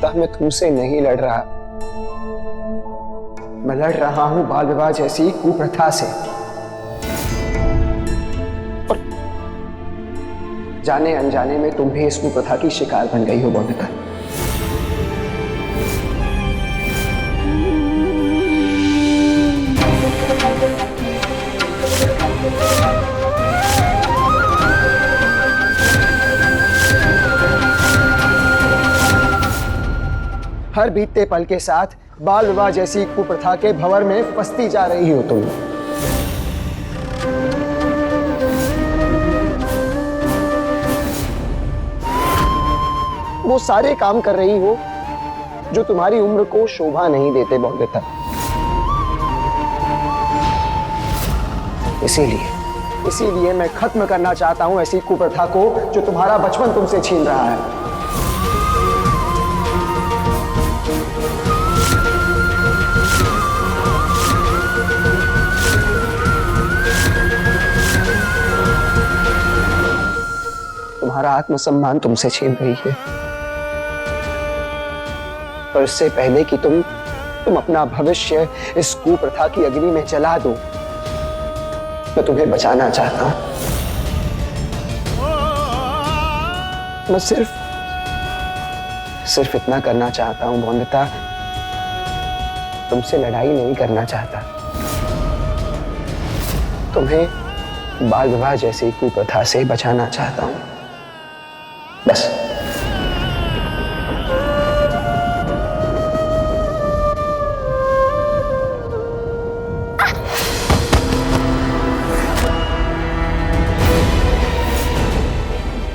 बोंदिता, मैं तुमसे नहीं लड़ रहा, मैं लड़ रहा हूं बाल विवाह जैसी कुप्रथा से। और जाने अनजाने में तुम भी इस कुप्रथा की शिकार बन गई हो बोंदिता। हर बीतते पल के साथ बाल विवाह जैसी कुप्रथा के भंवर में फंसती जा रही हो तुम। वो सारे काम कर रही हो जो तुम्हारी उम्र को शोभा नहीं देते बोंदिता। इसीलिए मैं खत्म करना चाहता हूं ऐसी कुप्रथा को जो तुम्हारा बचपन तुमसे छीन रहा है। तुम्हारा आत्मसम्मान तुमसे छीन रही है, और इससे पहले कि तुम अपना भविष्य इस कुप्रथा की अग्नि में जला दो, मैं तुम्हें बचाना चाहता हूं। मैं सिर्फ इतना करना चाहता हूं बोंदिता, तुमसे लड़ाई नहीं करना चाहता, तुम्हें बाल विवाह जैसी कुप्रथा से बचाना चाहता हूं, बस।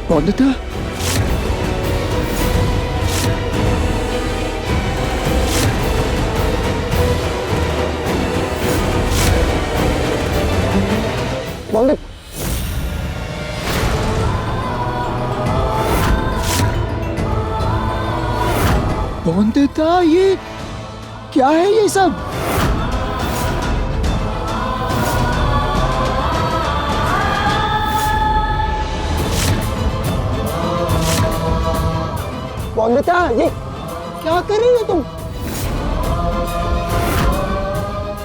बोंदिता, बोंदिता, ये क्या है ये सब? बोंदिता, ये क्या कर रही हो तुम?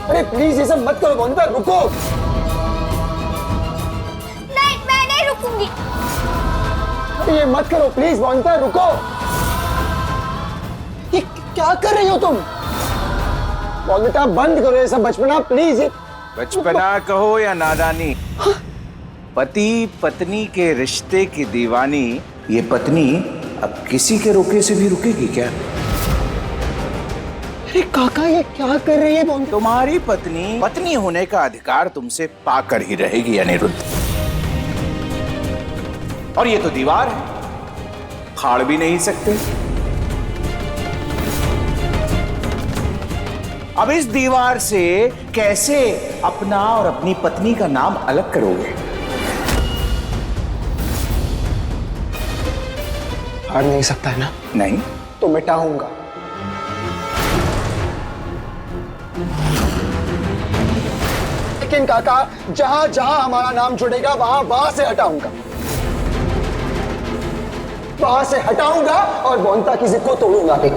अरे प्लीज ये सब मत करो बोंदिता, रुको। नहीं, मैं नहीं रुकूंगी। अरे ये मत करो प्लीज बोंदिता, रुको। ये क्या कर रही हो तुम? बोंदिता बंद करो ये सब बचपना प्लीज। बचपना कहो या नादानी, पति पत्नी के रिश्ते की दीवानी ये पत्नी अब किसी के रोके से भी रुकेगी क्या? अरे काका ये क्या कर रही है बोंदिता? तुम्हारी पत्नी पत्नी होने का अधिकार तुमसे पाकर ही रहेगी अनिरुद्ध। और ये तो दीवार है, फाड़ भी नहीं सकते। अब इस दीवार से कैसे अपना और अपनी पत्नी का नाम अलग करोगे? फाड़ नहीं सकता है ना? नहीं तो मिटाऊंगा। लेकिन काका जहां जहां हमारा नाम जुड़ेगा वहां वहां से हटाऊंगा, वहां से हटाऊंगा और बोंदिता की जिद को तोड़ूंगा भी।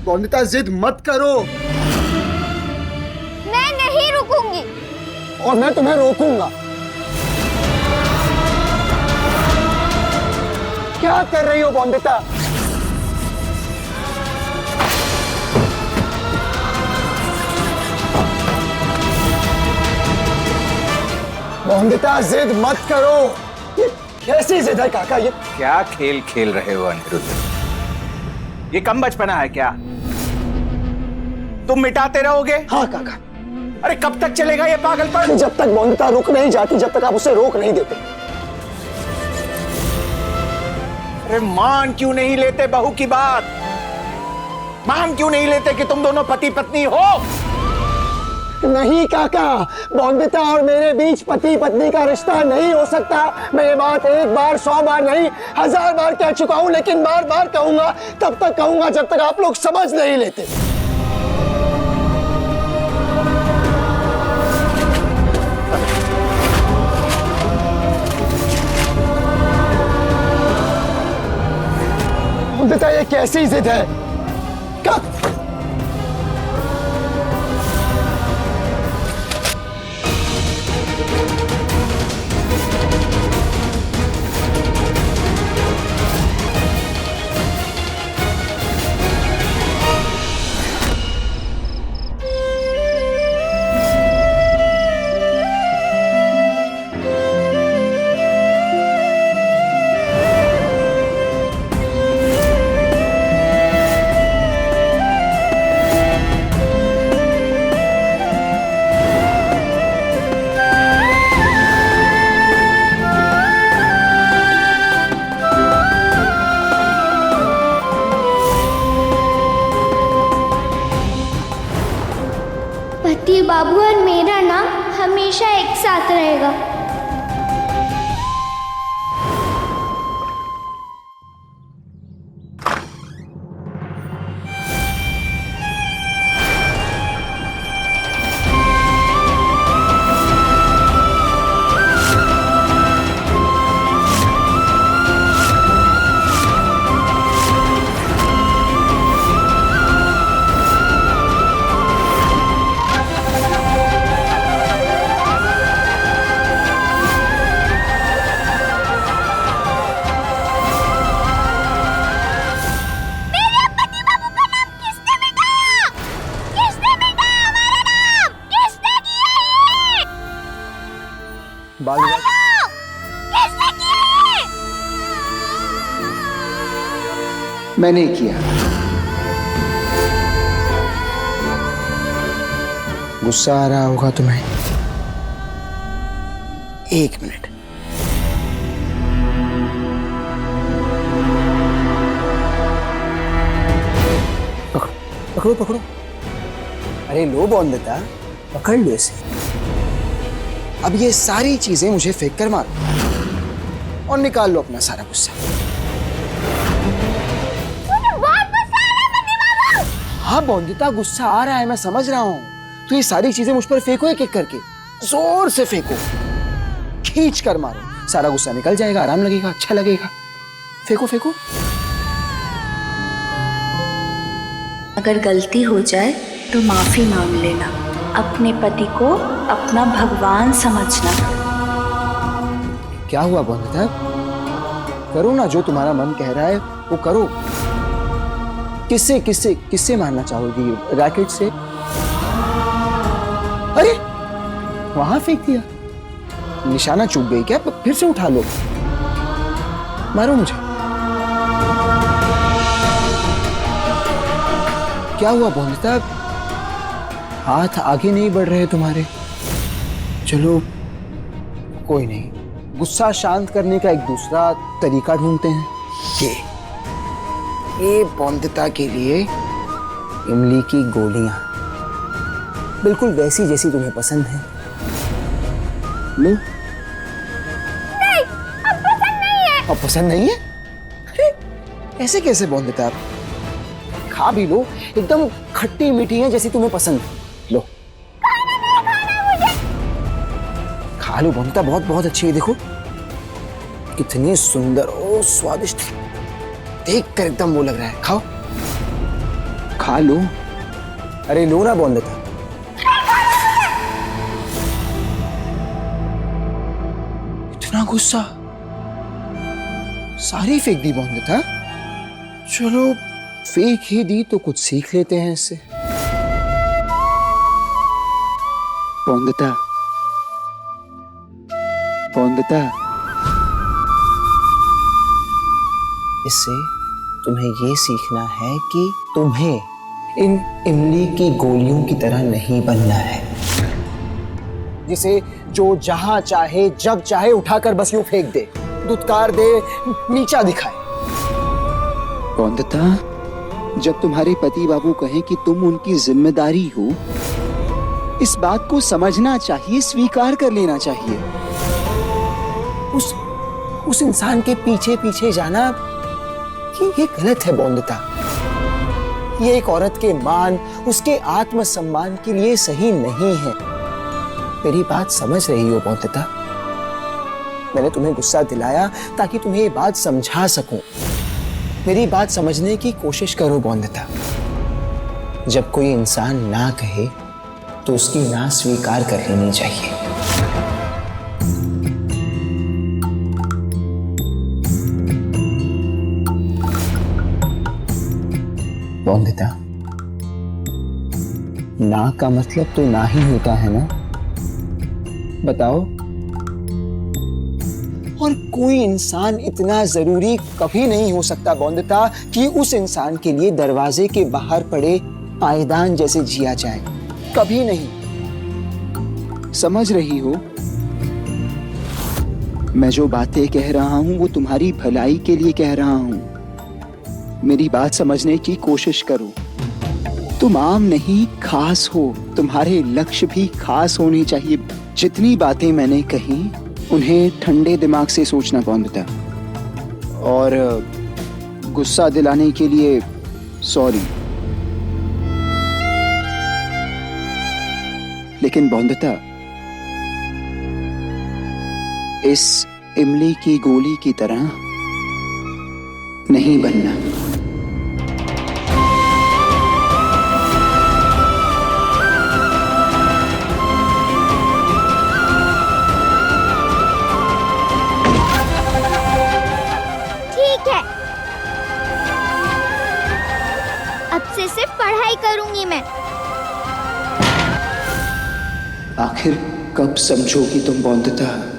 बोंदिता जिद मत करो। मैं नहीं रुकूंगी। और मैं तुम्हें रोकूंगा। क्या कर रही हो बोंदिता? बोंदिता जिद मत करो। ये कैसी जिद है काका? ये क्या खेल खेल रहे हो अनिरुद्ध? ये कम बचपना है क्या? तुम मिटाते रहोगे? हाँ काका, अरे कब तक चलेगा ये पागलपन? जब तक बौंदता रुक नहीं जाती, जब तक आप उसे रोक नहीं देते। अरे मान क्यों नहीं लेते बहू की बात? मान क्यों नहीं लेते कि तुम दोनों पति पत्नी हो? नहीं काका, बौंदता और मेरे बीच पति पत्नी का रिश्ता नहीं हो सकता। मैं ये बात एक बार 100 बार नहीं 1000 बार कह चुका हूं, लेकिन बार बार कहूंगा, तब तक कहूंगा जब तक आप लोग समझ नहीं लेते। बौंदता ये कैसी जिद है? पति बाबू और मेरा नाम हमेशा एक साथ रहेगा। मैंने किया। गुस्सा आ रहा होगा तुम्हें। 1 मिनट। पकड़ो पकड़ो पकड़ो। अरे लो बौंदता, पकड़ लो इसे। अब ये सारी चीजें मुझे फेंक कर मारो और निकाल लो अपना सारा गुस्सा। हाँ बौंदता, गुस्सा आ रहा है, मैं समझ रहा हूं। तो ये सारी चीजें मुझ पर फेंको एक एक करके, जोर से फेंको, खींच कर मारो। सारा गुस्सा निकल जाएगा, आराम लगेगा, अच्छा लगेगा। फेंको फेंको। अगर गलती हो जाए तो माफी मांग लेना। अपने पति को अपना भगवान समझना। क्या हुआ बौंदता? करो ना जो तुम्हारा मन कह रहा है वो करो। किससे किससे किससे मारना चाहोगी? रैकेट से? अरे वहां फेंक दिया, निशाना चूक गई क्या? फिर से उठा लो, मारो मुझे। क्या हुआ बौंदता? हाथ आगे नहीं बढ़ रहे तुम्हारे। चलो कोई नहीं, गुस्सा शांत करने का एक दूसरा तरीका ढूंढते हैं। ये बौंदता के लिए इमली की गोलियां, बिल्कुल वैसी जैसी तुम्हें पसंद है। लो। नहीं, अब पसंद नहीं है। अब पसंद नहीं है? अरे ऐसे कैसे बौंदता? आप खा भी लो, एकदम खट्टी मीठी है जैसी तुम्हें पसंद है। लो। खा लो बौंदता, बहुत बहुत अच्छी है। देखो कितनी सुंदर और स्वादिष्ट, देख कर एकदम वो लग रहा है। खाओ, खा लो। अरे लो ना बौंदता। इतना गुस्सा, सारी फेंक दी बौंदता। चलो फेंक ही दी तो कुछ सीख लेते हैं इससे। बौंदता, बौंदता, इससे तुम्हें ये सीखना है कि तुम्हें इन इमली की गोलियों की तरह नहीं बनना है। जिसे जो जहां चाहे जब चाहे उठाकर बस यूं फेंक दे, दुत्कार दे, नीचा दिखाए। बौंदता, जब तुम्हारे पति बाबू कहें कि तुम उनकी जिम्मेदारी हो, इस बात को समझना चाहिए, स्वीकार कर लेना चाहिए। उस इंसान के पीछे पीछे जाना ये गलत है बौंदता। ये एक औरत के मान, उसके आत्मसम्मान के लिए सही नहीं है। मेरी बात समझ रही हो बौंदता? मैंने तुम्हें गुस्सा दिलाया ताकि तुम्हें ये बात समझा सकूं। मेरी बात समझने की कोशिश करो बौंदता। जब कोई इंसान ना कहे तो उसकी ना स्वीकार कर लेनी चाहिए। बौंदता, ना का मतलब तो ना ही होता है ना? बताओ। और कोई इंसान इतना जरूरी कभी नहीं हो सकता बौंदता कि उस इंसान के लिए दरवाजे के बाहर पड़े पायदान जैसे जिया जाए। कभी नहीं। समझ रही हो? मैं जो बातें कह रहा हूं वो तुम्हारी भलाई के लिए कह रहा हूं। मेरी बात समझने की कोशिश करो। तुम आम नहीं, खास हो। तुम्हारे लक्ष्य भी खास होने चाहिए। जितनी बातें मैंने कही उन्हें ठंडे दिमाग से सोचना बौंदता। और गुस्सा दिलाने के लिए सॉरी। लेकिन बौंदता, इस इमली की गोली की तरह नहीं बनना। ठीक है, अब से सिर्फ पढ़ाई करूंगी मैं। आखिर कब समझोगी तुम बौंदता?